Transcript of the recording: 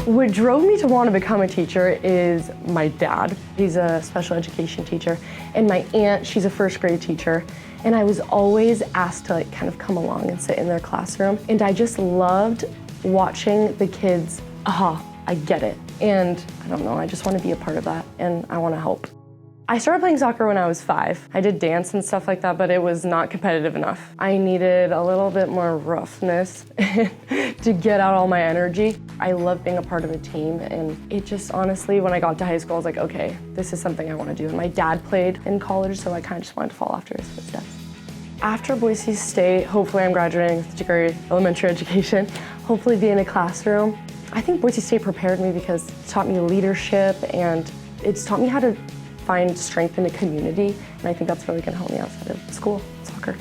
What drove me to want to become a teacher is my dad. He's a special education teacher, and my aunt, she's a first grade teacher. And I was always asked to kind of come along and sit in their classroom. And I just loved watching the kids, I get it. And I don't know, I just want to be a part of that, and I want to help. I started playing soccer when I was 5. I did dance and stuff like that, but it was not competitive enough. I needed a little bit more roughness to get out all my energy. I love being a part of a team, and it just honestly, when I got to high school, I was like, okay, this is something I want to do. And my dad played in college, so I kind of just wanted to follow after his footsteps. After Boise State, hopefully I'm graduating with a degree in elementary education, hopefully be in a classroom. I think Boise State prepared me because it taught me leadership, and it's taught me how to find strength in a community, and I think that's really going to help me outside of school, soccer.